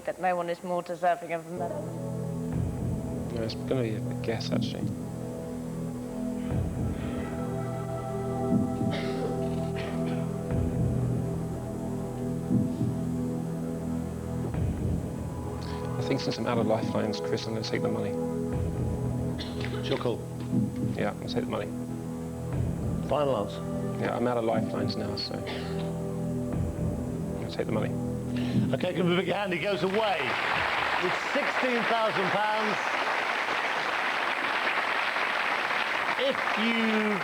that no one is more deserving of a medal. No, it's going to be a guess, actually. I think since I'm out of lifelines, Chris, I'm going to take the money. It's your call. Yeah, I'm going to take the money. Final answer. Yeah, I'm out of lifelines now, so I'm going to take the money. Okay, give him a big hand. He goes away with £16,000. If you...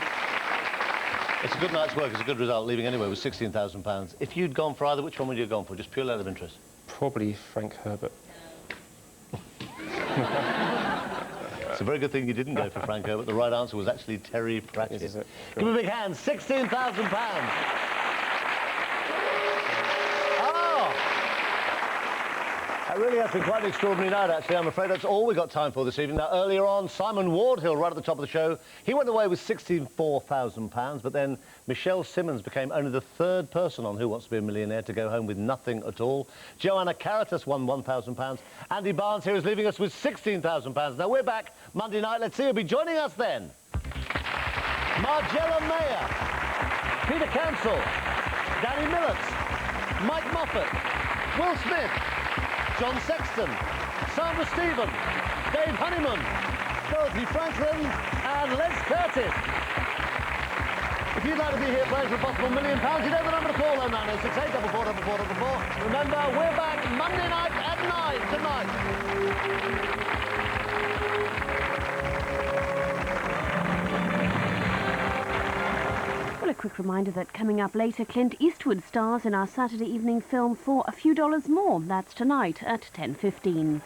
It's a good night's work. It's a good result, leaving anyway with £16,000. If you'd gone for either, which one would you have gone for? Just purely out of interest. Probably Frank Herbert. It's a very good thing you didn't go for Frank Herbert. The right answer was actually Terry Pratchett. This is it. Give him a big hand. £16,000. It really has been quite an extraordinary night, actually. I'm afraid that's all we've got time for this evening. Now, earlier on, Simon Wardhill, right at the top of the show, he went away with £64,000, but then Michelle Simmons became only the third person on Who Wants to Be a Millionaire to go home with nothing at all. Joanna Caritas won £1,000. Andy Barnes here is leaving us with £16,000. Now, we're back Monday night. Let's see who'll be joining us then. Margella Mayer, Peter Cancel, Danny Millett, Mike Moffat, Will Smith, John Sexton, Sandra Stephen, Dave Honeyman, Dorothy Franklin and Les Curtis. If you'd like to be here playing for a possible £1 million, you know the number to call, 09068 444444. Remember, we're back Monday night at 9 tonight. Well, a quick reminder that coming up later, Clint Eastwood stars in our Saturday evening film For a Few Dollars More. That's tonight at 10:15.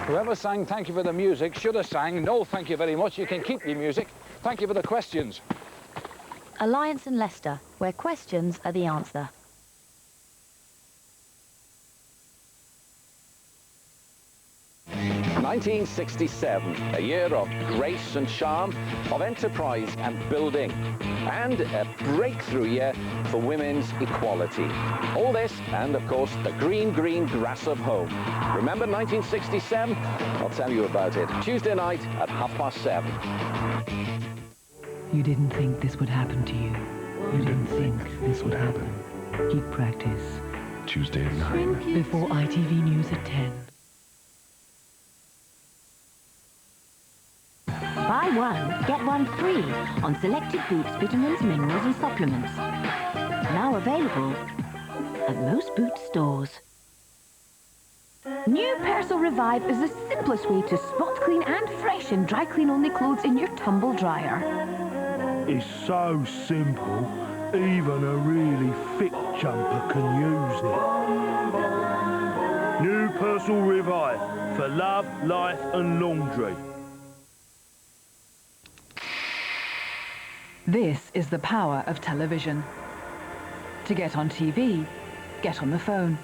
Whoever sang "Thank you for the music" should have sang "No, thank you very much. You can keep the music. Thank you for the questions." Alliance and Leicester, where questions are the answer. ...1967, a year of grace and charm, of enterprise and building, and a breakthrough year for women's equality. All this, and of course, the green, green grass of home. Remember 1967? I'll tell you about it. Tuesday night at 7:30. You didn't think this would happen to you. You didn't think this would happen. Heat practice. Tuesday at 9. Before ITV News at 10. Buy one, get one free on selected Boots vitamins, minerals and supplements. Now available at most Boots stores. New Persil Revive is the simplest way to spot clean and freshen dry clean only clothes in your tumble dryer. It's so simple, even a really fit jumper can use it. New Persil Revive for love, life and laundry. This is the power of television. To get on TV, get on the phone.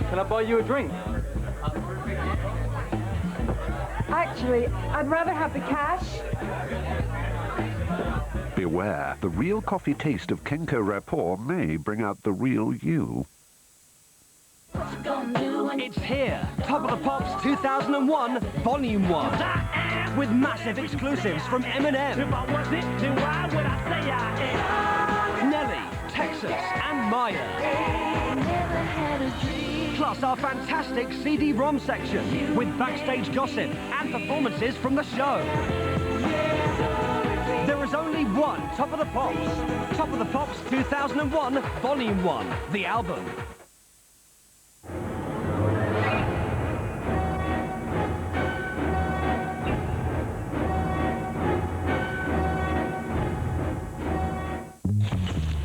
Can I buy you a drink? Actually, I'd rather have the cash. Beware, the real coffee taste of Kenko Rapport may bring out the real you. It's here, Top of the Pops 2001, Volume 1. With massive exclusives from Eminem, Nelly, Texas and Maya. Plus our fantastic CD-ROM section with backstage gossip and performances from the show. There is only one Top of the Pops. Top of the Pops 2001, Volume 1, the album.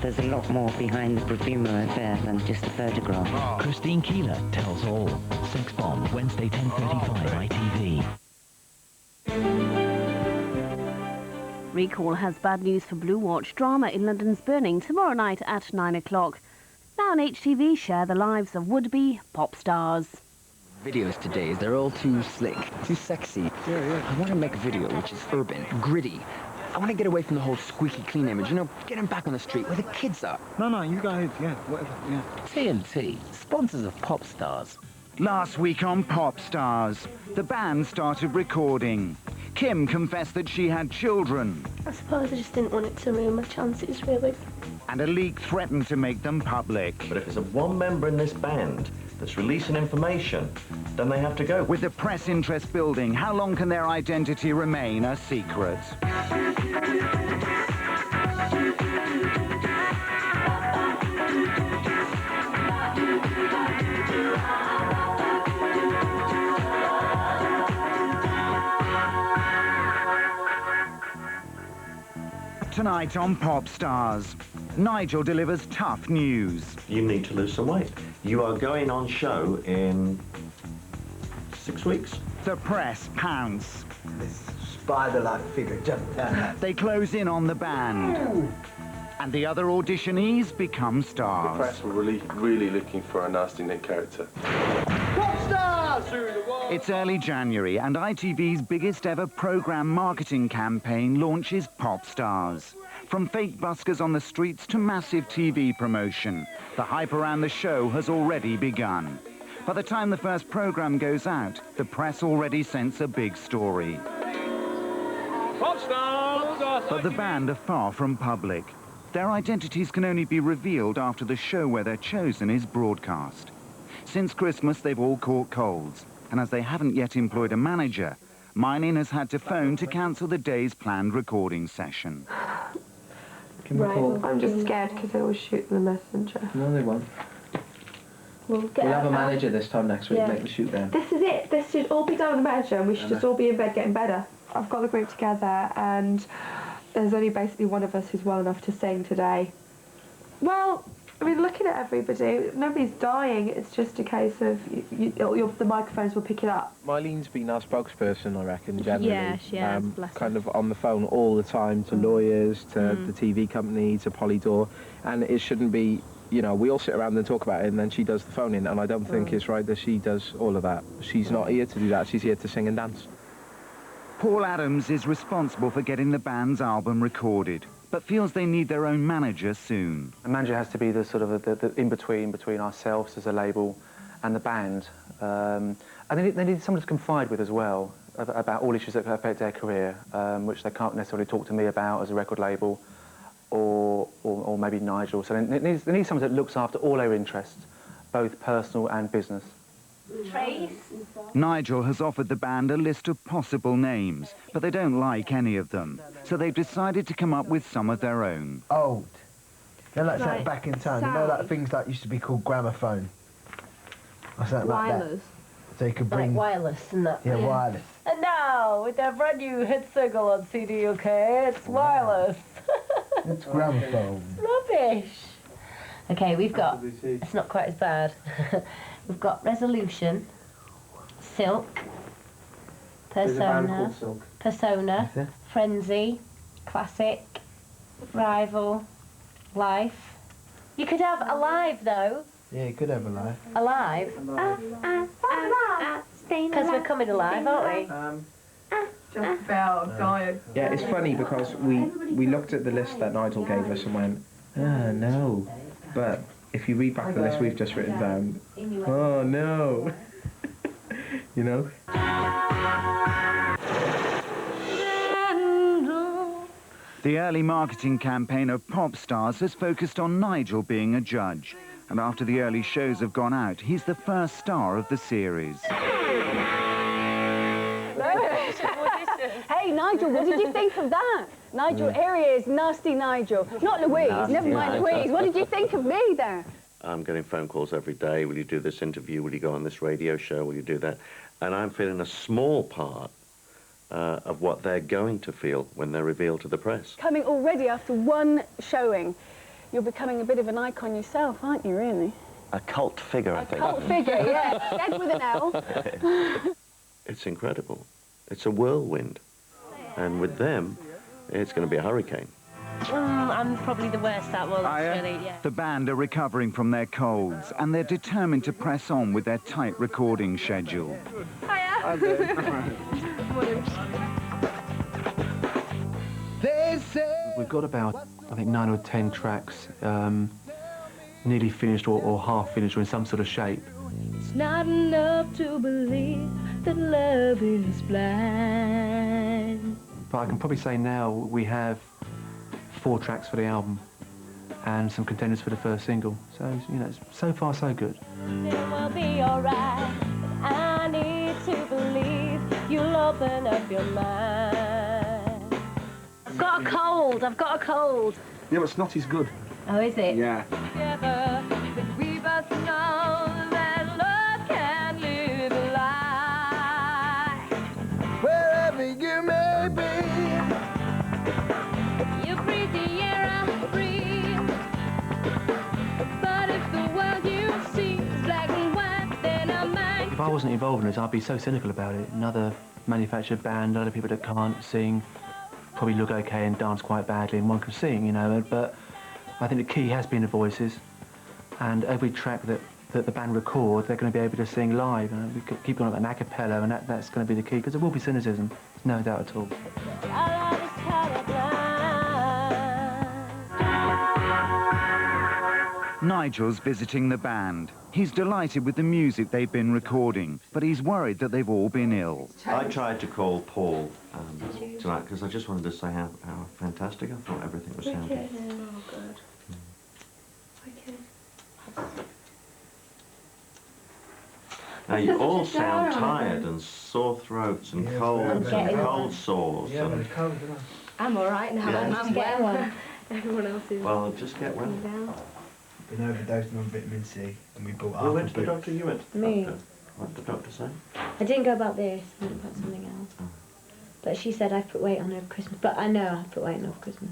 There's a lot more behind the Profumo affair than just a photograph. Christine Keeler tells all. Sex Bomb, Wednesday 10:35, ITV. Recall has bad news for Blue Watch. Drama in London's Burning tomorrow night at 9 o'clock. Now on HTV, share the lives of would-be pop stars. Videos today, they're all too slick, too sexy. Yeah. I want to make a video which is urban, gritty. I want to get away from the whole squeaky clean image, you know, getting back on the street where the kids are. No, you guys, yeah, whatever, yeah. TNT, sponsors of Popstars. Last week on Popstars, the band started recording. Kim confessed that she had children. I suppose I just didn't want it to ruin my chances, really. And a leak threatened to make them public. But if there's a one member in this band that's releasing information, then they have to go. With the press interest building, how long can their identity remain a secret? Tonight on Popstars, Nigel delivers tough news. You need to lose some weight. You are going on show in 6 weeks. The press pounce. This spider-like figure jumped down. They close in on the band. And the other auditionees become stars. The press were really looking for a nasty Nick character. It's early January and ITV's biggest ever programme marketing campaign launches Popstars. From fake buskers on the streets to massive TV promotion, the hype around the show has already begun. By the time the first programme goes out, the press already sense a big story. Popstars! But the band are far from public. Their identities can only be revealed after the show where they're chosen is broadcast. Since Christmas, they've all caught colds. And as they haven't yet employed a manager, Mining has had to phone to cancel the day's planned recording session. Right, I'm just scared because they will shoot the messenger. No, they won't. We'll have a manager this time next week, make the shoot then. This is it. This should all be done on the manager and we should just all be in bed getting better. I've got the group together and there's only basically one of us who's well enough to sing today. Well, I mean, looking at everybody, nobody's dying. It's just a case of the microphones will pick it up. Mylene's been our spokesperson, I reckon, generally. Yeah, she has, bless her. Kind of on the phone all the time to lawyers, to the TV company, to Polydor. And it shouldn't be, you know, we all sit around and talk about it and then she does the phoning. And I don't think it's right that she does all of that. She's not here to do that. She's here to sing and dance. Paul Adams is responsible for getting the band's album recorded, but feels they need their own manager soon. A manager has to be the sort of the in-between between ourselves as a label and the band. And they need someone to confide with as well about all issues that affect their career, which they can't necessarily talk to me about as a record label, or maybe Nigel. So they need someone that looks after all their interests, both personal and business. Trace? Nigel has offered the band a list of possible names, but they don't like any of them. So they've decided to come up with some of their own. Old. They're like something back in time. You know, like things that used to be called gramophone. Or something like that. So you could bring... Like wireless and that. Yeah, wireless. And now, with their brand new hit single on CD UK, it's wireless. It's gramophone. Rubbish. Okay, we've got... It's not quite as bad. We've got Resolution, Silk, Persona, Frenzy, Classic, Rival, Life. You could have Alive, though. Yeah, you could have Alive. Alive? Because we're coming alive, aren't we? Just about dying. Yeah, it's funny because we looked at the list that Nigel gave us and went, no. But if you read back the list we've just written down, oh no. You know? The early marketing campaign of Popstars has focused on Nigel being a judge. And after the early shows have gone out, he's the first star of the series. Hey, Nigel, what did you think of that? Nigel, here he is, nasty Nigel. Not Louise, never mind Louise. What did you think of me there? I'm getting phone calls every day. Will you do this interview? Will you go on this radio show? Will you do that? And I'm feeling a small part of what they're going to feel when they're revealed to the press. Coming already after one showing, you're becoming a bit of an icon yourself, aren't you, really? A cult figure, I think. Cult figure, yeah. Dead with an L. It's incredible. It's a whirlwind. And with them, it's going to be a hurricane. I'm probably the worst at waltz, really, yeah. The band are recovering from their colds, and they're determined to press on with their tight recording schedule. We've got about, I think, 9 or 10 tracks nearly finished or half finished or in some sort of shape. It's not enough to believe that love is blind. But I can probably say now we have 4 tracks for the album and some contenders for the first single. So, you know, so far so good. It will be alright, but I need to believe you'll open up your mind. I've got a cold, I've got a cold. Yeah, but snotty's good. Oh, is it? Yeah. Together, but we both know that love can live a lie. Wherever you may be, you breathe the air I breathe. But if the world you see is black and white, then I might. If I wasn't involved in this, I'd be so cynical about it. Another manufactured band, other people that can't sing, probably look okay and dance quite badly, and one can sing, you know, but I think the key has been the voices, and every track that the band record, they're going to be able to sing live, and we keep going on an a cappella, and that's going to be the key, because there will be cynicism, no doubt at all. Nigel's visiting the band. He's delighted with the music they've been recording, but he's worried that they've all been ill. I tried to call Paul tonight because I just wanted to say how fantastic I thought everything was sounding. Oh, good. Now you all sound tired and sore throats and colds and cold sores. Yeah, and I'm all right now. Yeah. I'm getting one. Everyone else is. Well, just get one. Been overdosing on vitamin C, and we bought. Who went to the doctor? You went to the Me. doctor. What did the doctor say? I didn't go about this, I went about something else. But she said I've put weight on over Christmas, but I know I've put weight on over Christmas.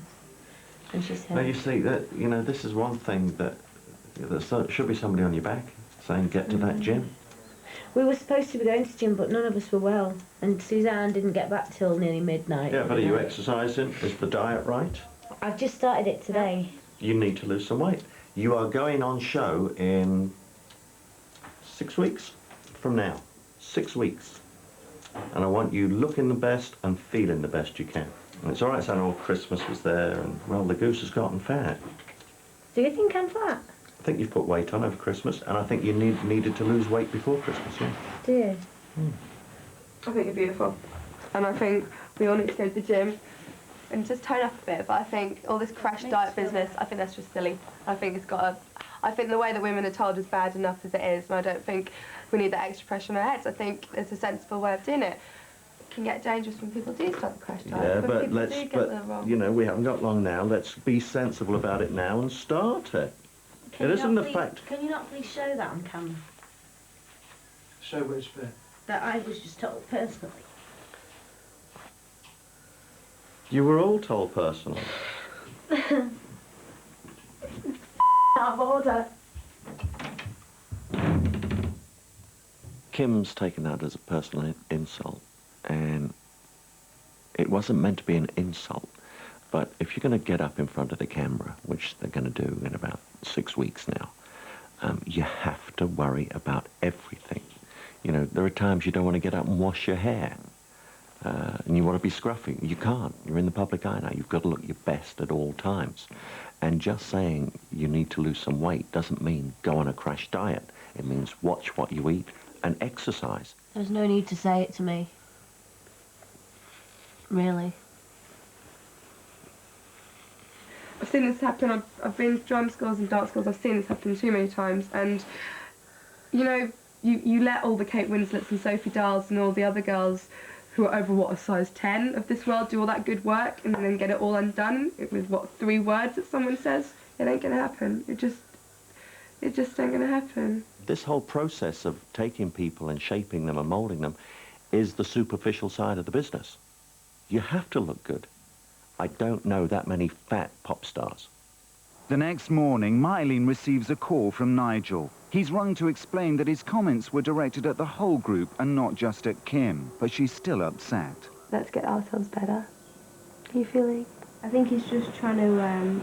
And she said... Now you see, that you know, this is one thing that there should be somebody on your back saying, get to that gym. We were supposed to be going to the gym, but none of us were well. And Suzanne didn't get back till nearly midnight. Yeah, but are you exercising? Is the diet right? I've just started it today. You need to lose some weight. You are going on show in 6 weeks from now. 6 weeks. And I want you looking the best and feeling the best you can. And it's all right saying, oh, Christmas was there, and, well, the goose has gotten fat. Do you think I'm fat? I think you've put weight on over Christmas, and I think you needed to lose weight before Christmas, yeah. Do you? I think you're beautiful. And I think we all need to go to the gym and just tone up a bit. But I think all this crash diet business, I think that's just silly. I think it's got to... I think the way that women are told is bad enough as it is, and I don't think we need that extra pressure on our heads. I think it's a sensible way of doing it. It can get dangerous when people do start the crash diet. Yeah, when but people let's, do get the wrong... you know, we haven't got long now. Let's be sensible about it now and start it. It isn't the fact... Can you not please show that on camera? Show which bit? That I was just told personally. You were all told personally. Out of order. Kim's taken that as a personal insult, and it wasn't meant to be an insult. But if you're going to get up in front of the camera, which they're going to do in about 6 weeks now, you have to worry about everything. You know, there are times you don't want to get up and wash your hair, and you want to be scruffy. You can't. You're in the public eye now. You've got to look your best at all times. And just saying you need to lose some weight doesn't mean go on a crash diet. It means watch what you eat and exercise. There's no need to say it to me. Really. I've seen this happen. I've been to drama schools and dance schools. I've seen this happen too many times. And, you know, you let all the Kate Winslets and Sophie Dahls and all the other girls who are over, what, a size 10 of this world do all that good work and then get it all undone with, what, 3 words that someone says? It ain't going to happen. It just ain't going to happen. This whole process of taking people and shaping them and moulding them is the superficial side of the business. You have to look good. I don't know that many fat pop stars. The next morning, Mylene receives a call from Nigel. He's rung to explain that his comments were directed at the whole group and not just at Kim, but she's still upset. Let's get ourselves better. Are you feeling I think he's just trying to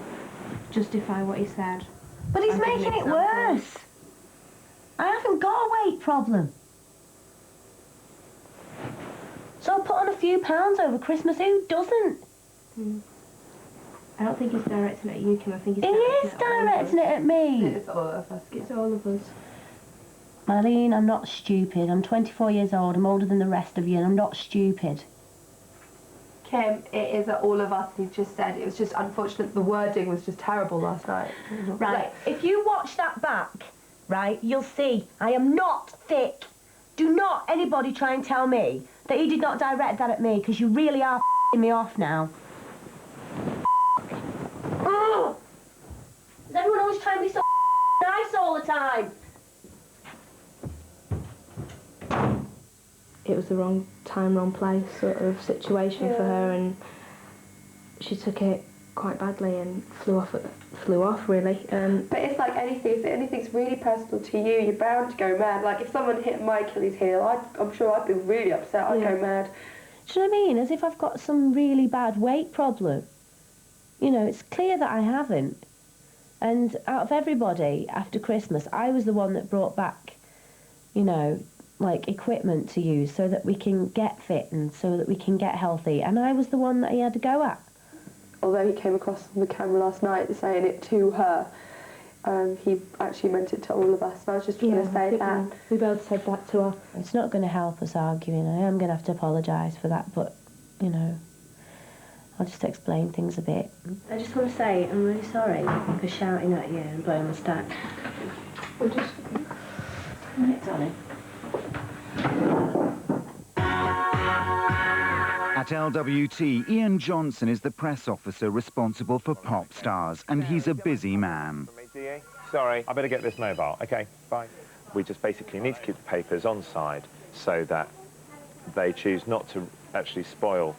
justify what he said. But he's making it worse. I haven't got a weight problem. So I put on a few pounds over Christmas. Who doesn't? I don't think he's directing it at you, Kim. I think he's directing it at me. It's all of us. It's all of us. Marlene, I'm not stupid. I'm 24 years old. I'm older than the rest of you, and I'm not stupid. Kim, it is at all of us. He just said it was just unfortunate. The wording was just terrible last night. Right, if you watch that back, right, you'll see I am not thick. Do not anybody try and tell me that he did not direct that at me, because you really are f***ing me off now. Oh! Is everyone always trying to be so nice all the time? It was the wrong time, wrong place sort of situation for her, and she took it quite badly and flew off really. But it's like anything, if anything's really personal to you, you're bound to go mad. Like if someone hit my Achilles heel, I'm sure I'd be really upset. I'd go mad. Do you know what I mean? As if I've got some really bad weight problem. You know, it's clear that I haven't. And out of everybody, after Christmas, I was the one that brought back, you know, like equipment to use so that we can get fit and so that we can get healthy. And I was the one that he had to go at. Although he came across on the camera last night saying it to her, he actually meant it to all of us. And I was just trying to say that. We both said that to her. It's not going to help us arguing. I am going to have to apologise for that, but, you know, I'll just explain things a bit. I just want to say I'm really sorry for shouting at you and blowing the stack. We'll just... Right, darling. At LWT, Ian Johnson is the press officer responsible for Popstars, and he's a busy man. Sorry, I better get this mobile. Okay, bye. We just basically need to keep the papers on side so that they choose not to actually spoil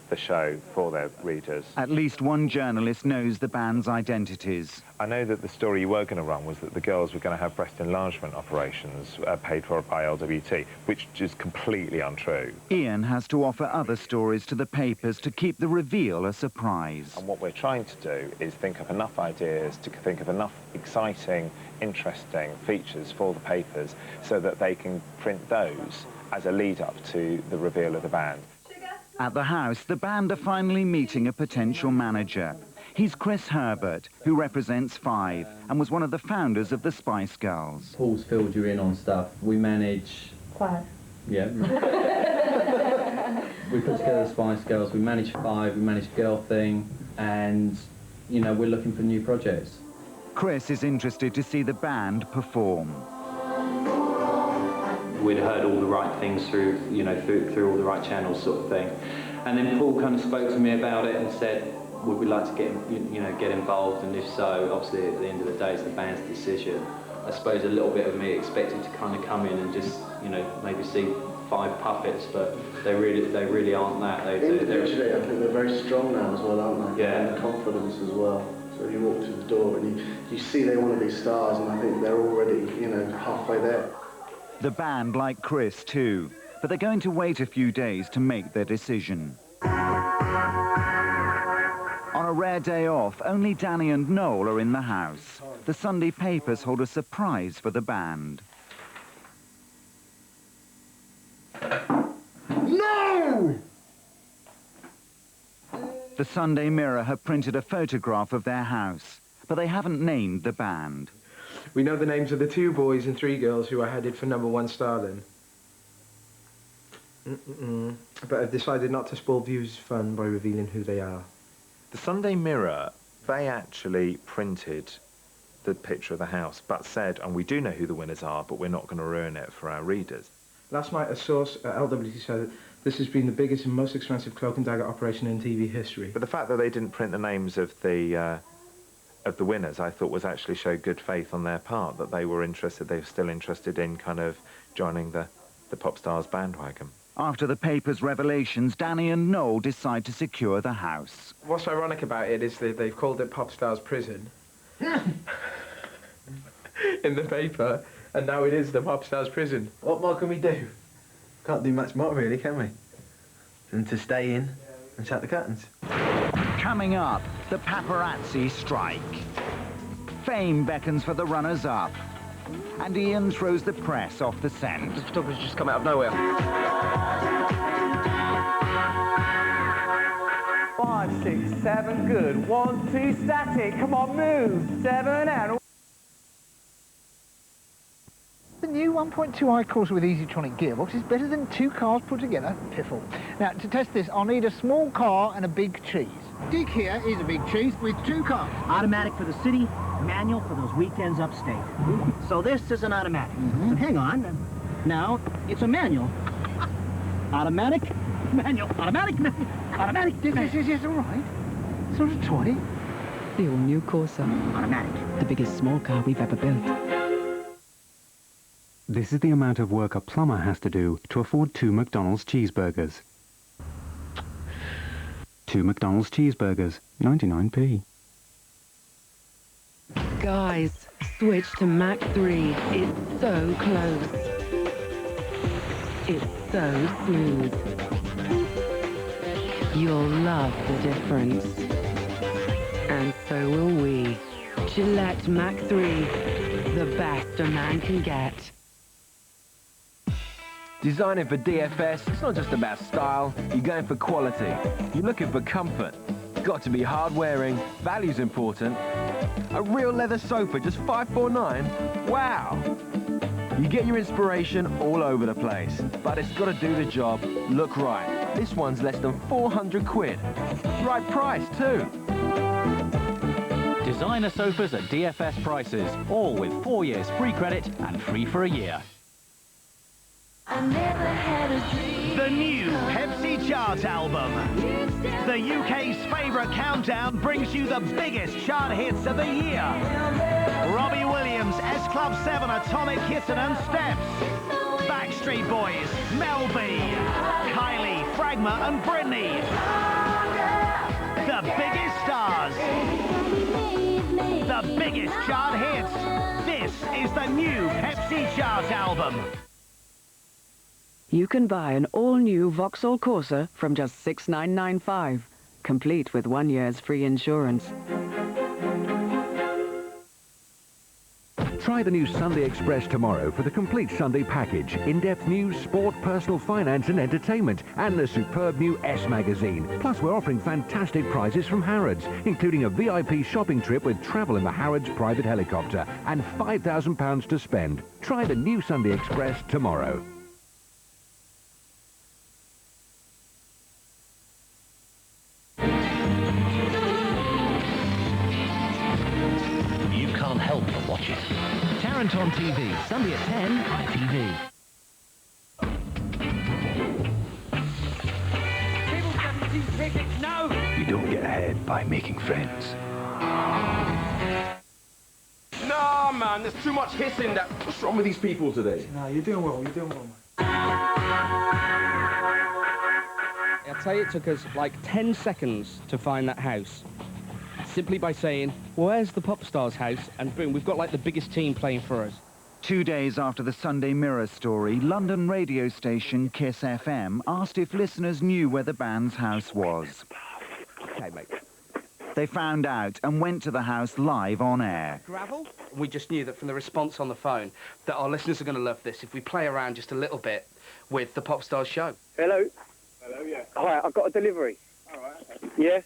the show for their readers. At least one journalist knows the band's identities. I know that the story you were going to run was that the girls were going to have breast enlargement operations paid for by LWT, which is completely untrue. Ian has to offer other stories to the papers to keep the reveal a surprise. And what we're trying to do is think of enough ideas, to think of enough exciting, interesting features for the papers so that they can print those as a lead-up to the reveal of the band. At the house, the band are finally meeting a potential manager. He's Chris Herbert, who represents Five and was one of the founders of the Spice Girls. Paul's filled you in on stuff. We manage... Five. Yeah. We put together the Spice Girls, we manage Five, we manage Girl Thing, and, you know, we're looking for new projects. Chris is interested to see the band perform. We'd heard all the right things through, you know, through all the right channels, sort of thing. And then Paul kind of spoke to me about it and said, would we like to get involved? And if so, obviously at the end of the day, it's the band's decision. I suppose a little bit of me expected to kind of come in and just, you know, maybe see Five puppets, but they really aren't that. Individually, I think they're very strong now as well, aren't they? Yeah. And confidence as well. So you walk through the door and you see they want to be stars, and I think they're already, you know, halfway there. The band like Chris too, but they're going to wait a few days to make their decision. On a rare day off, only Danny and Noel are in the house. The Sunday papers hold a surprise for the band. No! The Sunday Mirror have printed a photograph of their house, but they haven't named the band. We know the names of the 2 boys and 3 girls who are headed for #1 stardom. But I've decided not to spoil viewers' fun by revealing who they are. The Sunday Mirror, they actually printed the picture of the house, but said, and we do know who the winners are, but we're not going to ruin it for our readers. Last night, a source at LWT said this has been the biggest and most expensive cloak and dagger operation in TV history. But the fact that they didn't print the names of the winners, I thought was actually showed good faith on their part, that they were interested, they were still interested in kind of joining the Popstars bandwagon. After the paper's revelations, Danny and Noel decide to secure the house. What's ironic about it is that they've called it Popstars Prison in the paper, and now it is the Popstars Prison. What more can we do? Can't do much more really, can we? Than to stay in and shut the curtains. Coming up, the paparazzi strike. Fame beckons for the runners-up. And Ian throws the press off the scent. The photographer's just come out of nowhere. 5, 6, 7, good. 1, 2, static. Come on, move. 7 and... The new 1.2i Corsa with Easytronic gearbox is better than 2 cars put together. Piffle. Now, to test this, I'll need a small car and a big cheese. Dick here is a big cheese with 2 cars. Automatic for the city, manual for those weekends upstate. So this is an automatic. So hang on. Now, it's a manual. Automatic, manual, automatic, manual, automatic, Yes, all right. It's not a toy. The all-new Corsa. automatic. The biggest small car we've ever built. This is the amount of work a plumber has to do to afford 2 McDonald's cheeseburgers. 2 McDonald's cheeseburgers, 99p. Guys, switch to Mach 3. It's so close. It's so smooth. You'll love the difference. And so will we. Gillette Mach 3, the best a man can get. Designing for DFS, it's not just about style, you're going for quality. You're looking for comfort. Got to be hard-wearing, value's important. A real leather sofa, just $549? Wow! You get your inspiration all over the place, but it's got to do the job, look right. This one's less than 400 quid. Right price, too. Designer sofas at DFS prices, all with 4 years free credit and free for a year. I never had a dream. The new Pepsi Chart album. The UK's favourite countdown brings you the biggest chart hits of the year. Robbie Williams, S Club 7, Atomic Kitten and Steps. Backstreet Boys, Mel B, Kylie, Fragma and Britney. The biggest stars. The biggest chart hits. This is the new Pepsi Chart album. You can buy an all-new Vauxhall Corsa from just $6,995, complete with 1 year's free insurance. Try the new Sunday Express tomorrow for the complete Sunday package. In-depth news, sport, personal finance and entertainment, and the superb new S magazine. Plus, we're offering fantastic prizes from Harrods, including a VIP shopping trip with travel in the Harrods private helicopter and £5,000 to spend. Try the new Sunday Express tomorrow. You can't help but watch it. Tarrant on TV, Sunday at 10, ITV. No! You don't get ahead by making friends. No, man, there's too much hissing. What's wrong with these people today? No, you're doing well, man. I'll tell you, it took us like 10 seconds to find that house. Simply by saying, where's the Popstars house? And boom, we've got like the biggest team playing for us. 2 days after the Sunday Mirror story, London radio station Kiss FM asked if listeners knew where the band's house was. Okay, mate. They found out and went to the house live on air. Gravel? We just knew that from the response on the phone that our listeners are going to love this if we play around just a little bit with the Popstars show. Hello? Hello, yeah. Hi, I've got a delivery. All right. Okay. Yeah?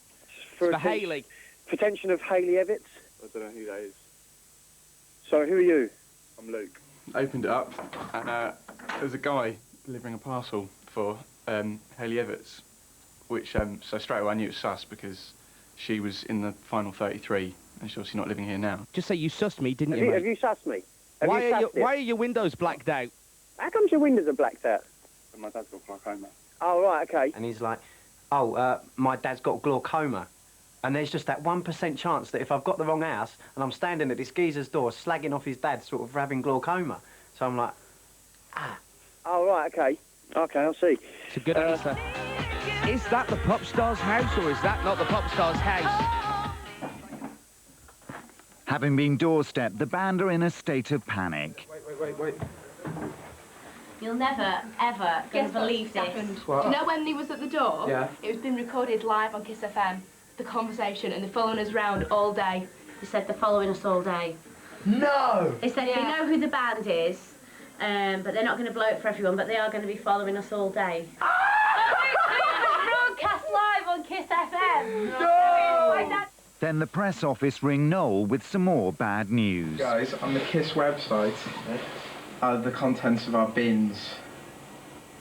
For Hayley. For attention of Hayley Evans. I don't know who that is. Sorry, who are you? I'm Luke. Opened it up, and there was a guy delivering a parcel for Hayley Everts, which, so straight away I knew it was sus because she was in the final 33, and she's obviously not living here now. Just say you sussed me, didn't Have you, you, mate? have you sussed me? Why are your windows blacked out? How comes your windows are blacked out? My dad's got glaucoma. Oh, right, okay. And he's like, oh, my dad's got glaucoma. And there's just that 1% chance that if I've got the wrong house and I'm standing at this geezer's door slagging off his dad sort of for having glaucoma. So I'm like, ah. Oh, right, okay. Okay, I'll see. It's a good answer. Is that the Popstars house or is that not the Popstars house? Having been doorstepped, the band are in a state of panic. Wait. You'll never, ever Guess believe this. happened? What? Do you know when he was at the door? Yeah. It was being recorded live on Kiss FM. the conversation and they're following us round all day. They said they're following us all day. No! They said they know who the band is, but they're not going to blow it for everyone, but they are going to be following us all day. Broadcast live on Kiss FM. No! Then the press office ring Noel with some more bad news. Guys, on the KISS website are the contents of our bins.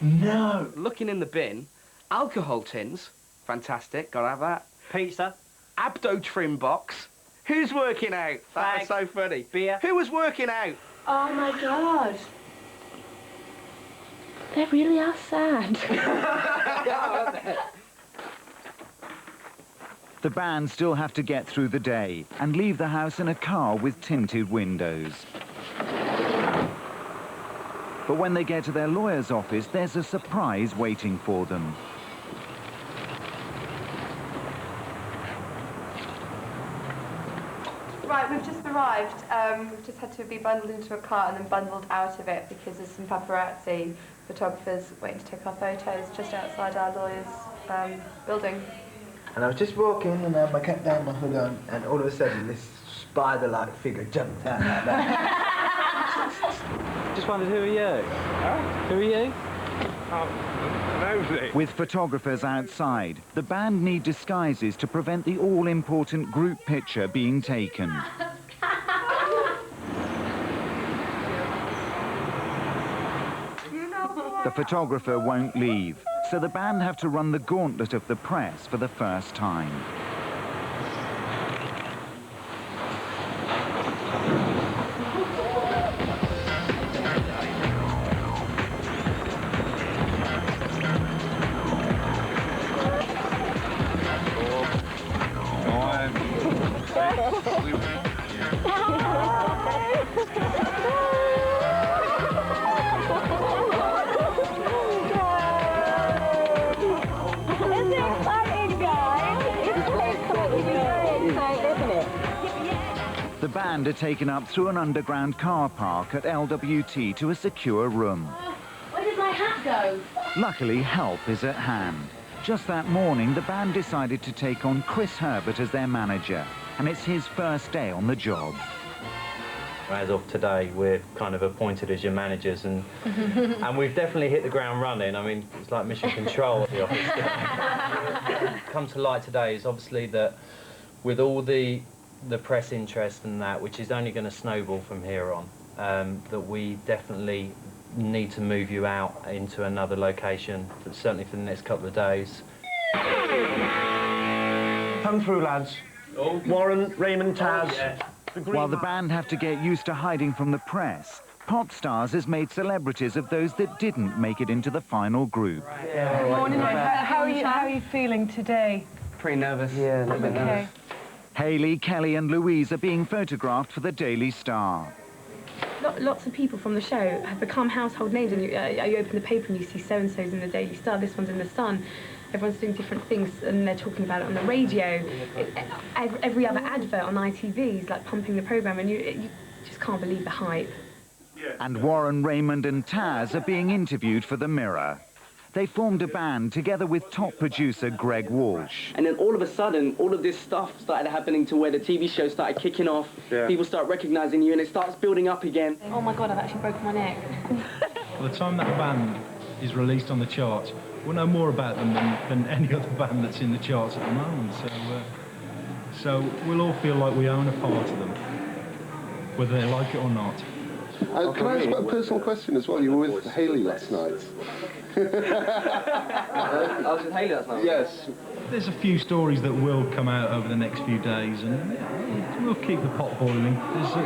No! Looking in the bin, alcohol tins, fantastic, gotta have that. Pizza. Abdo trim box. Who's working out? That was so funny. Beer. Who was working out? Oh my God. They really are sad. The band still have to get through the day and leave the house in a car with tinted windows. But when they get to their lawyer's office, there's a surprise waiting for them. Right, we've just arrived. We've just had to be bundled into a car and then bundled out of it because there's some paparazzi photographers waiting to take our photos just outside our lawyer's building. And I was just walking and I kept down my hood on and all of a sudden this spider-like figure jumped out like that. Just wondered, who are you? Huh? Who are you? With photographers outside, the band need disguises to prevent the all-important group picture being taken. The photographer won't leave, so the band have to run the gauntlet of the press for the first time. The band are taken up through an underground car park at LWT to a secure room. Where did my hat go? Luckily, help is at hand. Just that morning, the band decided to take on Chris Herbert as their manager, and it's his first day on the job. As of today, we're kind of appointed as your managers, and we've definitely hit the ground running. I mean, it's like mission control at the office. Come to light today is obviously that with all the press interest and that, which is only going to snowball from here on, that we definitely need to move you out into another location, certainly for the next couple of days. Come through, lads. Oh. Warren, Raymond, Taz. While the band have to get used to hiding from the press, Popstars has made celebrities of those that didn't make it into the final group. Yeah. Morning, how are you feeling today? Pretty nervous. Yeah, a little bit nervous. Hayley, Kelly and Louise are being photographed for the Daily Star. Lots of people from the show have become household names, and you open the paper and you see so-and-so's in the Daily Star, this one's in the Sun. Everyone's doing different things and they're talking about it on the radio. Every other advert on ITV is like pumping the programme, and you just can't believe the hype. And Warren, Raymond and Taz are being interviewed for The Mirror. They formed a band together with top producer Greg Walsh. And then all of a sudden, all of this stuff started happening to where the TV show started kicking off. Yeah. People start recognising you and it starts building up again. Oh my God, I've actually broken my neck. By the time that band is released on the charts, we'll know more about them than any other band that's in the charts at the moment. So we'll all feel like we own a part of them, whether they like it or not. Can I ask a personal question as well? You were with Hayley last night. I was with Hayley last night? Yes. There's a few stories that will come out over the next few days, and we'll keep the pot boiling.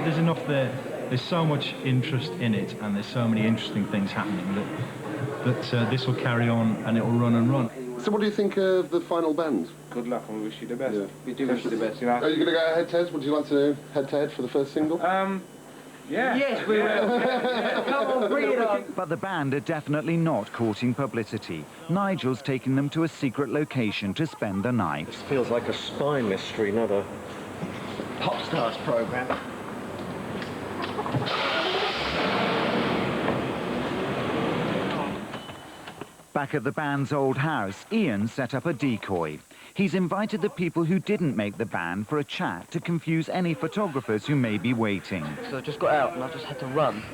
There's enough there. There's so much interest in it, and there's so many interesting things happening that this will carry on, and it will run and run. So what do you think of the final band? Good luck, and we wish you the best. Yeah. We do wish you the best, you know. Are you going to go head-to-head? Would you like to do head-to-head for the first single? Yeah. Yes, we will. Come on, bring it on. But the band are definitely not courting publicity. Nigel's taking them to a secret location to spend the night. This feels like a spy mystery, not a Popstars programme. Back at the band's old house, Ian set up a decoy. He's invited the people who didn't make the band for a chat to confuse any photographers who may be waiting. So I just got out and I just had to run.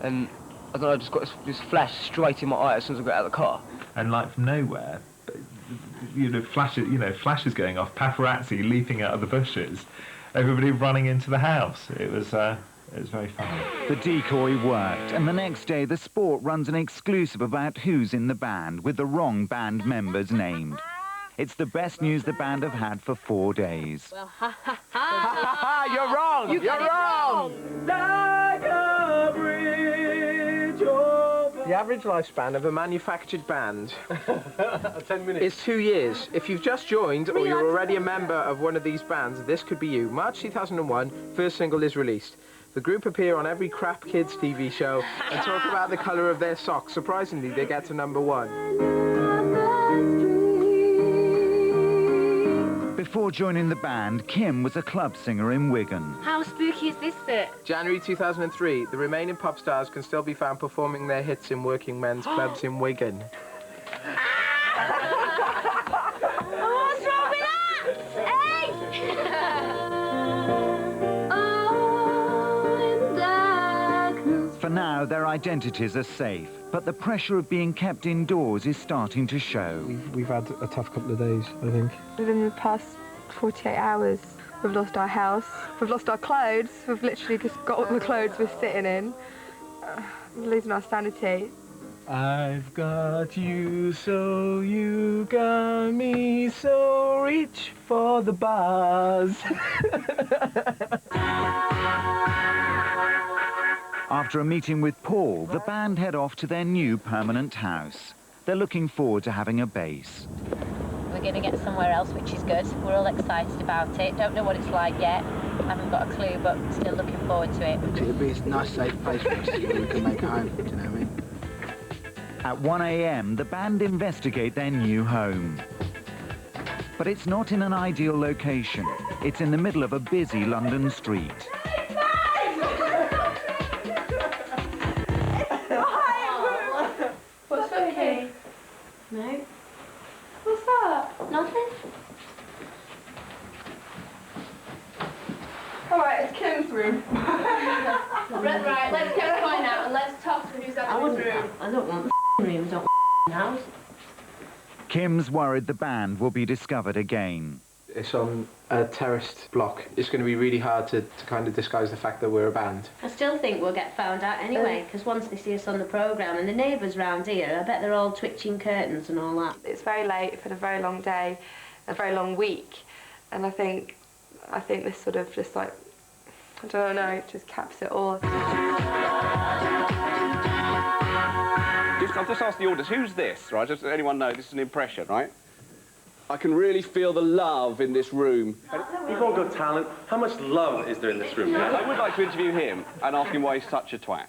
And I don't know, I just got this flash straight in my eye as soon as I got out of the car. And like from nowhere, flashes going off, paparazzi leaping out of the bushes, everybody running into the house. It was very funny. The decoy worked, and the next day the Sport runs an exclusive about who's in the band, with the wrong band members named. It's the best news the band have had for 4 days. Well, ha ha ha! You're wrong! You're wrong! Like a bridge over... The average lifespan of a manufactured band 10 minutes. is 2 years. If you've just joined or you're already a member of one of these bands, this could be you. March 2001, first single is released. The group appear on every crap kids TV show and talk about the colour of their socks. Surprisingly, they get to #1. Before joining the band, Kim was a club singer in Wigan. How spooky is this bit? January 2003, the remaining pop stars can still be found performing their hits in working men's clubs in Wigan. What's wrong with that? Hey! For now, their identities are safe, but the pressure of being kept indoors is starting to show. We've had a tough couple of days, I think. Within the past 48 hours, we've lost our house, we've lost our clothes, we've literally just got all the clothes we're sitting in. We're losing our sanity. I've got you, so you got me, so reach for the bars. After a meeting with Paul, the band head off to their new permanent house. They're looking forward to having a base. We're going to get somewhere else, which is good. We're all excited about it. Don't know what it's like yet. Haven't got a clue, but still looking forward to it. It'll be a nice, safe place for us where we can make a home, do you know what I mean? At 1 a.m, the band investigate their new home. But it's not in an ideal location. It's in the middle of a busy London street. What's okay? No. What's that? Nothing. Alright, it's Kim's room. Right, let's get a coin out and let's toss who's having this room. I don't want the room, don't house. Kim's worried the band will be discovered again. It's on a terraced block. It's going to be really hard to kind of disguise the fact that we're a band. I still think we'll get found out anyway, because once they see us on the programme, and the neighbours round here, I bet they're all twitching curtains and all that. It's very late, we've had a very long day, a very long week, and I think this sort of just like, I don't know, it just caps it all. I'll just ask the audience, who's this, right? Just so anyone know, this is an impression, right? I can really feel the love in this room. You've all got talent. How much love is there in this room? I would like to interview him and ask him why he's such a twat.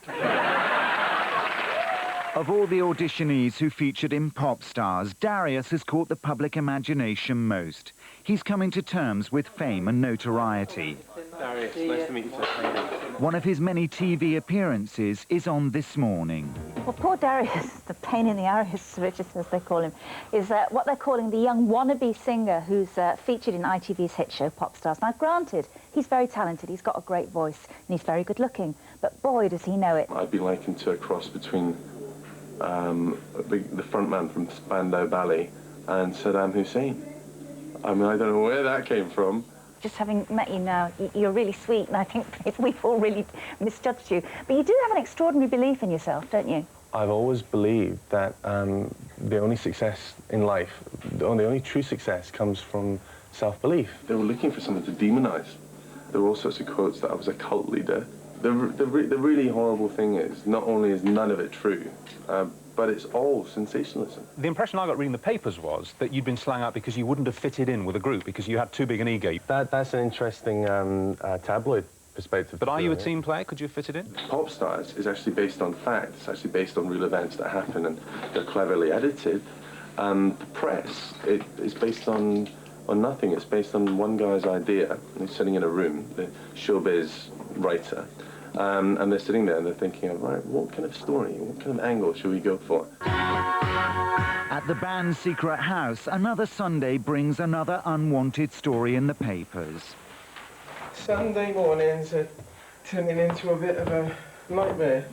Of all the auditionees who featured in Popstars, Darius has caught the public imagination most. He's coming to terms with fame and notoriety. Darius, nice to meet you, sir. One of his many TV appearances is on This Morning. Well, poor Darius, the pain in the arse, Richard, as they call him, is what they're calling the young wannabe singer who's featured in ITV's hit show Popstars. Now, granted, he's very talented, he's got a great voice, and he's very good looking, but boy, does he know it. I'd be likened to a cross between the front man from Spandau Ballet and Saddam Hussein. I mean, I don't know where that came from. Just having met you now, you're really sweet, and I think we've all really misjudged you. But you do have an extraordinary belief in yourself, don't you? I've always believed that the only success in life, the only true success comes from self-belief. They were looking for someone to demonize. There were all sorts of quotes that I was a cult leader. The really horrible thing is, not only is none of it true, but it's all sensationalism. The impression I got reading the papers was that you'd been slang out because you wouldn't have fitted in with a group because you had too big an ego. That's an interesting tabloid perspective. But are you a team player? Could you have fitted in? Popstars is actually based on fact. It's actually based on real events that happen, and they're cleverly edited. The press, it's based on nothing. It's based on one guy's idea. He's sitting in a room, the showbiz writer. And they're sitting there and they're thinking, right, what kind of story, what kind of angle should we go for? At the band's secret house, another Sunday brings another unwanted story in the papers. Sunday mornings are turning into a bit of a nightmare.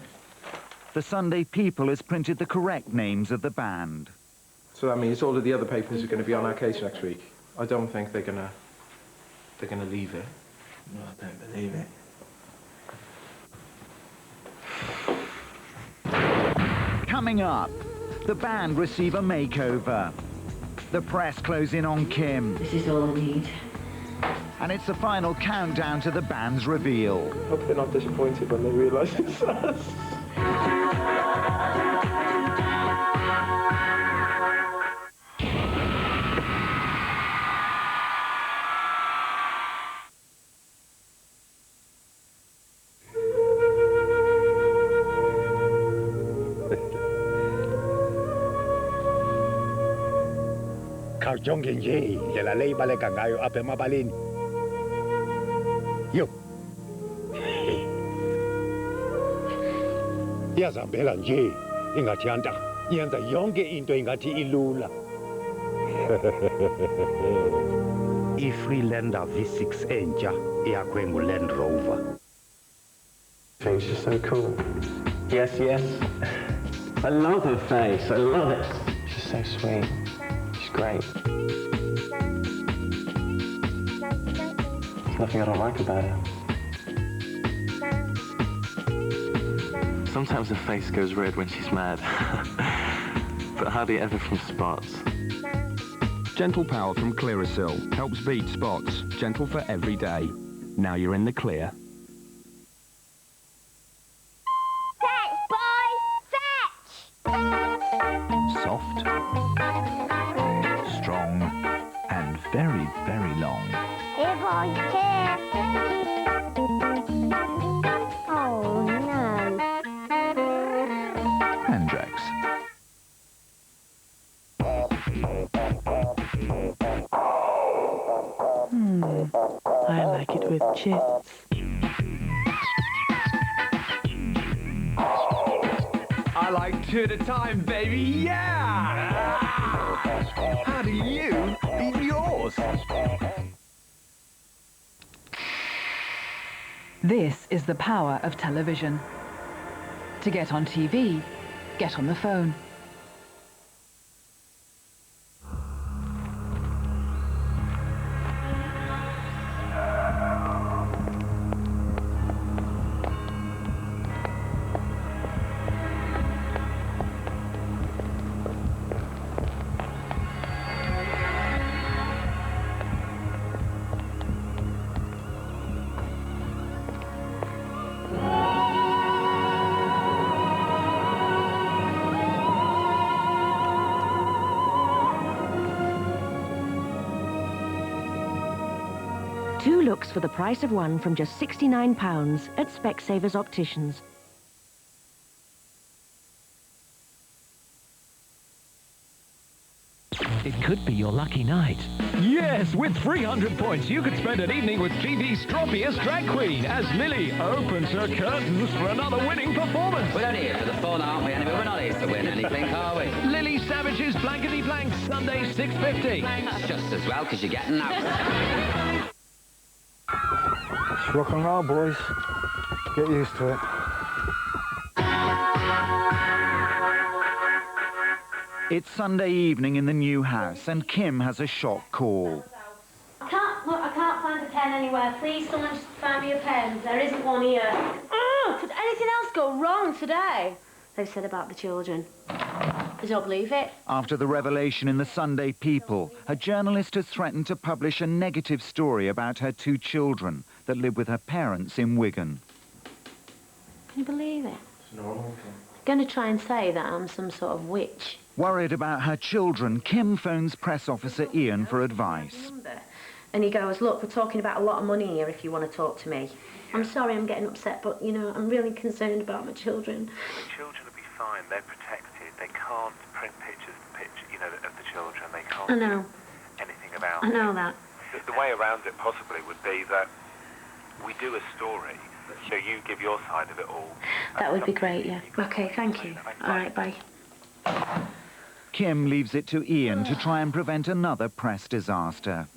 The Sunday People has printed the correct names of the band. So that means all of the other papers are going to be on our case next week. I don't think they're gonna leave it. No, I don't believe it. Coming up, the band receive a makeover. The press close in on Kim. This is all I need. And it's the final countdown to the band's reveal. Hope they're not disappointed when they realise it's us. Jongin-ji, la lei bale kangayo ape mabalini. Yo. Yazambela nje, ingathanda, yenza yonke into ingathi ilula. I-Freelander V6 entsha iyakhwe ngu-Land Rover. She's just so cool. Yes, yes. I love her face. I love it. She's so sweet. She's great. There's nothing I don't like about her. Sometimes her face goes red when she's mad, but hardly ever from spots. Gentle Power from Clearasil helps beat spots. Gentle for every day. Now you're in the clear. Soft, strong, and very, very long. Here, boy, here. Oh, no. Andrex. I like it with chips. I like 2 at a time, baby, yeah! How do you beat yours? This is the power of television. To get on TV, get on the phone. Two looks for the price of one from just £69 at Specsavers Opticians. It could be your lucky night. Yes, with 300 points, you could spend an evening with TV's strompiest drag queen as Lily opens her curtains for another winning performance. We're only here for the fun, aren't we? Anyway, we're not here to win anything, are we? Lily Savage's Blankety Blank, Sunday 6:50. It's just as well, because you're getting out. It's rock and roll, boys. Get used to it. It's Sunday evening in the new house, and Kim has a shock call. I can't find a pen anywhere. Please, someone just find me a pen. There isn't one here. Oh, could anything else go wrong today? They've said about the children. I don't believe it. After the revelation in the Sunday People, a journalist has threatened to publish a negative story about her 2 children that live with her parents in Wigan. Can you believe it? It's normal. Going to try and say that I'm some sort of witch. Worried about her children, Kim phones press officer Ian for advice. And he goes, look, we're talking about a lot of money here if you want to talk to me. I'm sorry I'm getting upset, but, you know, I'm really concerned about my children. The children will be fine. They're protected. They can't print pictures, you know, of the children. They can't I know. do anything about I know that. The way around it possibly would be that we do a story, so you give your side of it all. That would be great, yeah. OK, thank you. All right, bye. Kim leaves it to Ian to try and prevent another press disaster.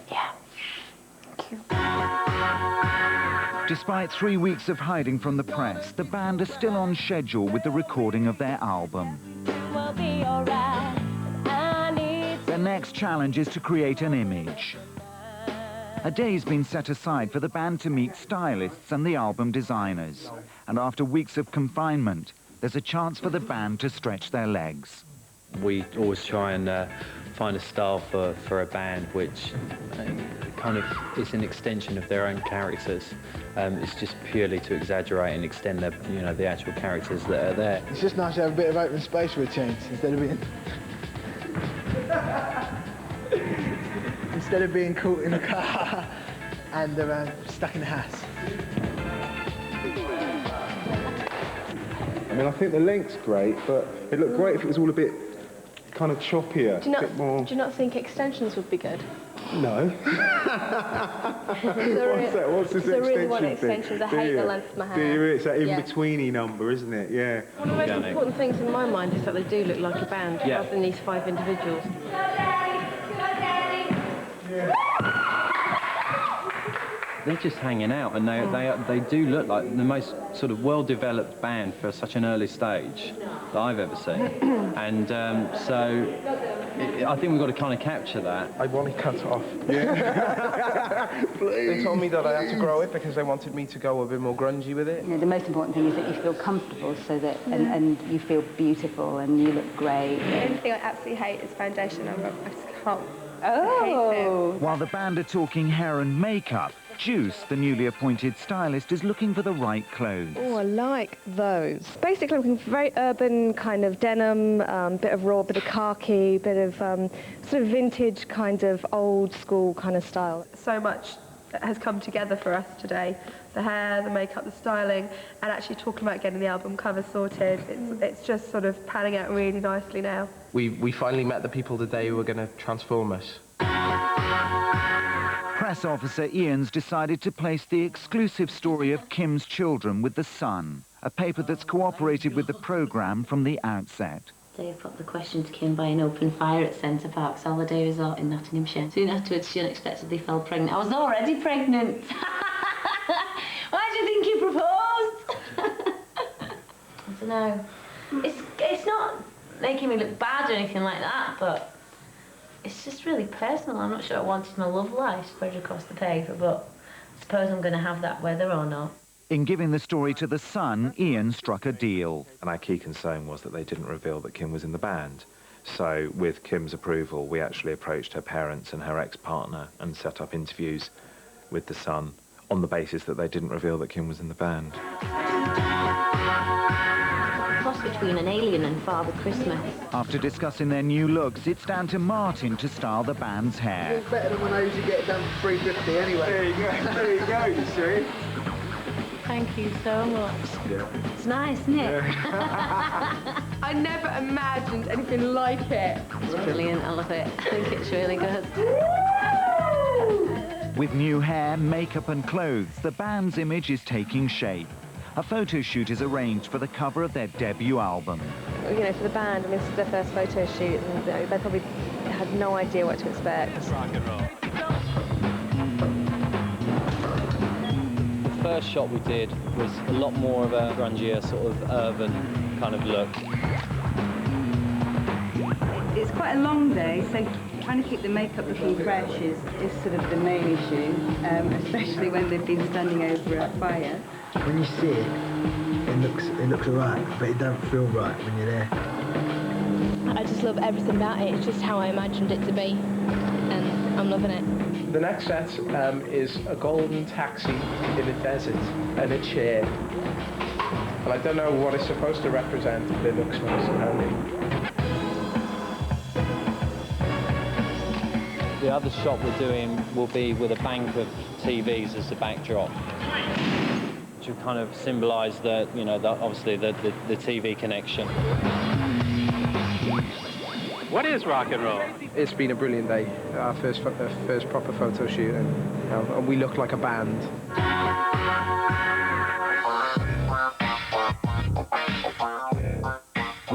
Yeah. Despite 3 weeks of hiding from the press, the band are still on schedule with the recording of their album. Their next challenge is to create an image. A day's been set aside for the band to meet stylists and the album designers. And after weeks of confinement, there's a chance for the band to stretch their legs. We always try and find a style for a band which kind of is an extension of their own characters. It's just purely to exaggerate and extend the, the actual characters that are there. It's just nice to have a bit of open space for a change instead of being caught in a car and stuck in the house. I mean, I think the length's great, but it'd look great if it was all a bit kind of choppier, Do you a bit more... Do you not think extensions would be good? No. What's this I really want extension extensions. I hate the length of my hair. Do you? It's that in-betweeny number, isn't it? Yeah. One of the most important things in my mind is that they do look like a band rather than these 5 individuals. They're just hanging out, and they do look like the most sort of well-developed band for such an early stage that I've ever seen. And so I think we've got to kind of capture that. I want it cut off. Yeah. They told me that I had to grow it because they wanted me to go a bit more grungy with it. The most important thing is that you feel comfortable, so that and you feel beautiful and you look great. The only thing I absolutely hate is foundation. I just can't. Oh! While the band are talking hair and makeup, Juice, the newly appointed stylist, is looking for the right clothes. Oh, I like those. Basically looking for very urban kind of denim, bit of raw, bit of khaki, bit of sort of vintage kind of old school kind of style. So much has come together for us today. The hair, the makeup, the styling, and actually talking about getting the album cover sorted. It's just sort of panning out really nicely now. We finally met the people today who were going to transform us. Press officer Ian's decided to place the exclusive story of Kim's children with The Sun, a paper that's cooperated with the programme from the outset. Dave put the question to Kim by an open fire at Centre Park's holiday resort in Nottinghamshire. Soon afterwards, she unexpectedly fell pregnant. I was already pregnant. Why do you think he proposed? I don't know. It's not making me look bad or anything like that, but it's just really personal. I'm not sure I wanted my love life spread across the paper, but I suppose I'm going to have that whether or not. In giving the story to The Sun, Ian struck a deal. And our key concern was that they didn't reveal that Kim was in the band. So, with Kim's approval, we actually approached her parents and her ex-partner and set up interviews with The Sun on the basis that they didn't reveal that Kim was in the band. Cross between an alien and Father Christmas. After discussing their new looks, it's down to Martin to style the band's hair. It's better than when I usually get it done for $3.50 anyway. There you go, there you go, you see. Thank you so much. Yeah. It's nice, isn't it? Yeah. I never imagined anything like it. It's brilliant, I love it. I think it's really good. With new hair, makeup and clothes, the band's image is taking shape. A photo shoot is arranged for the cover of their debut album. You know, for the band, I mean, this is their first photo shoot, and they probably had no idea what to expect. Rock and roll. The first shot we did was a lot more of a grungier, sort of urban kind of look. It's quite a long day, so trying to keep the makeup looking fresh is sort of the main issue, especially when they've been standing over a fire. When you see it, it looks alright, but it don't feel right when you're there. I just love everything about it. It's just how I imagined it to be, and I'm loving it. The next set is a golden taxi in a desert and a chair. And I don't know what it's supposed to represent, but it looks nice and handy. The other shot we're doing will be with a bank of TVs as the backdrop, which will kind of symbolise the, obviously the TV connection. What is rock and roll? It's been a brilliant day. Our first proper photo shoot, and we look like a band.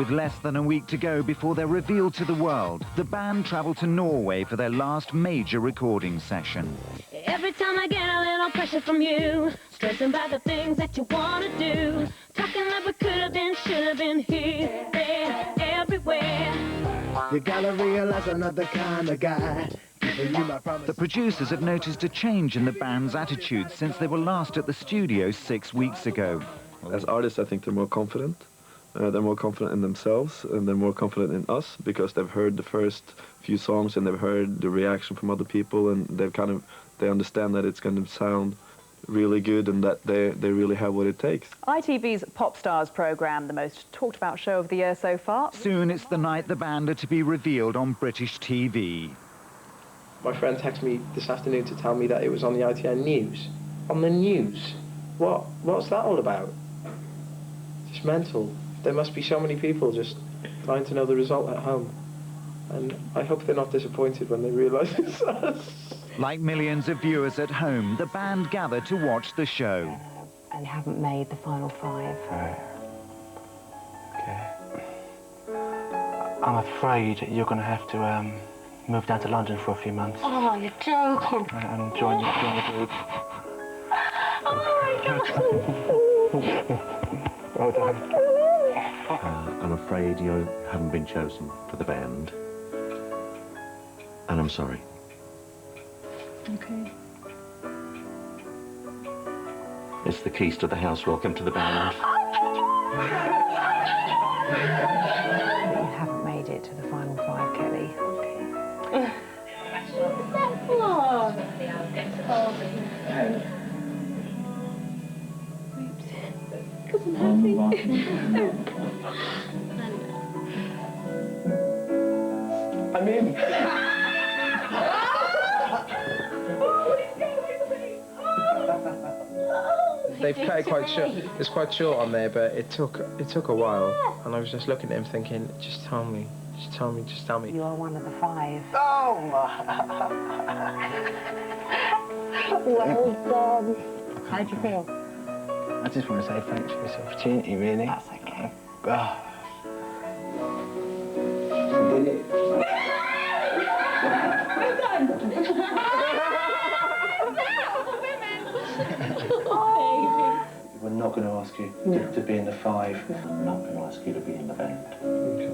With less than a week to go before they're revealed to the world, the band travel to Norway for their last major recording session. Every time I get a little pressure from you, stressing about the things that you want to do, talking like we could have been, should have been here, there, everywhere. You gotta realize I'm not the kind of guy. The producers have noticed a change in the band's attitude since they were last at the studio 6 weeks ago. As artists, I think they're more confident. They're more confident in themselves, and they're more confident in us because they've heard the first few songs and they've heard the reaction from other people, and they understand that it's going to sound really good and that they really have what it takes. ITV's Popstars programme, the most talked about show of the year so far. Soon it's the night the band are to be revealed on British TV. My friend texted me this afternoon to tell me that it was on the ITN news. On the news? What's that all about? Just mental. There must be so many people just trying to know the result at home. And I hope they're not disappointed when they realise it's us. Like millions of viewers at home, the band gather to watch the show. And haven't made the final 5. Right. Okay. I'm afraid you're going to have to move down to London for a few months. Oh, you're joking. And join the group. Oh my God. Well done. I'm afraid you haven't been chosen for the band. And I'm sorry. Okay. It's the keys to the house. Welcome to the band. You haven't made it to the final 5, Kelly. I'm in. They've cut it quite short. It's quite short on there, but it took a while, and I was just looking at him thinking, just tell me. You are one of the 5. Oh my! Well done. How do you feel? I just want to say thanks for this opportunity, really. That's okay. Oh. We're not going to ask you to be in the 5. I'm not going to ask you to be in the band. Okay.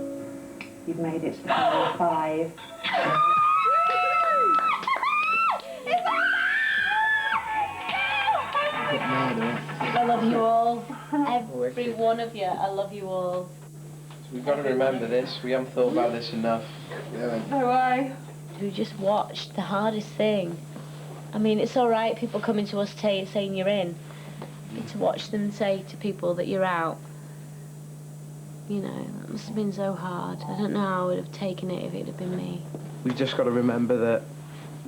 You've made it to the final 5. I love you all. Every one of you. I love you all. We've got to remember this. We haven't thought about this enough. Why? We just watched the hardest thing. I mean, it's all right, people coming to us saying you're in. To watch them say to people that you're out. You know, that must have been so hard. I don't know how I would have taken it if it had been me. We've just got to remember that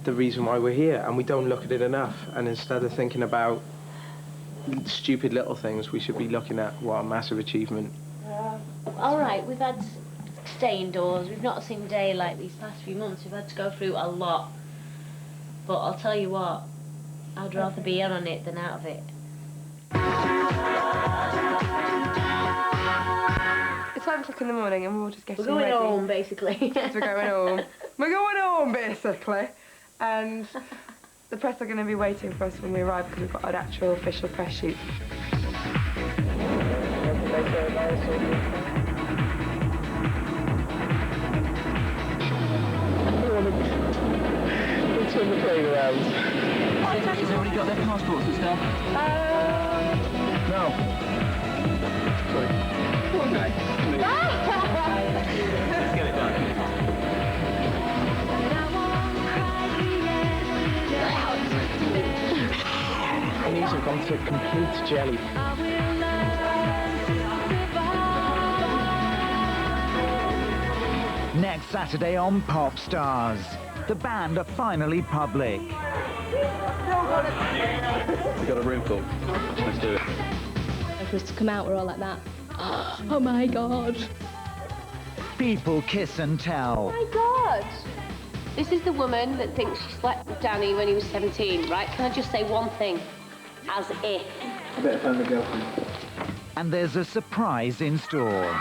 the reason why we're here, and we don't look at it enough. And instead of thinking about stupid little things, we should be looking at what a massive achievement. All right, we've had to stay indoors. We've not seen daylight these past few months. We've had to go through a lot. But I'll tell you what, I'd rather be in on it than out of it. It's 5 o'clock in the morning and we're all just getting ready. We're going home, basically. We're going home. We're going home, basically. And the press are going to be waiting for us when we arrive because we've got an actual official press shoot. Let's turn the plane around. Has everybody got their passports and stuff? No. Sorry. Poor guy. Let's get it done. My knees have gone to complete jelly. Next Saturday on Popstars, the band are finally public. We got a room call. Let's do it. For us to come out, we're all like that. Oh my God. People kiss and tell. Oh my God. This is the woman that thinks she slept with Danny when he was 17, right? Can I just say one thing? As if. I better find the girlfriend. And there's a surprise in store.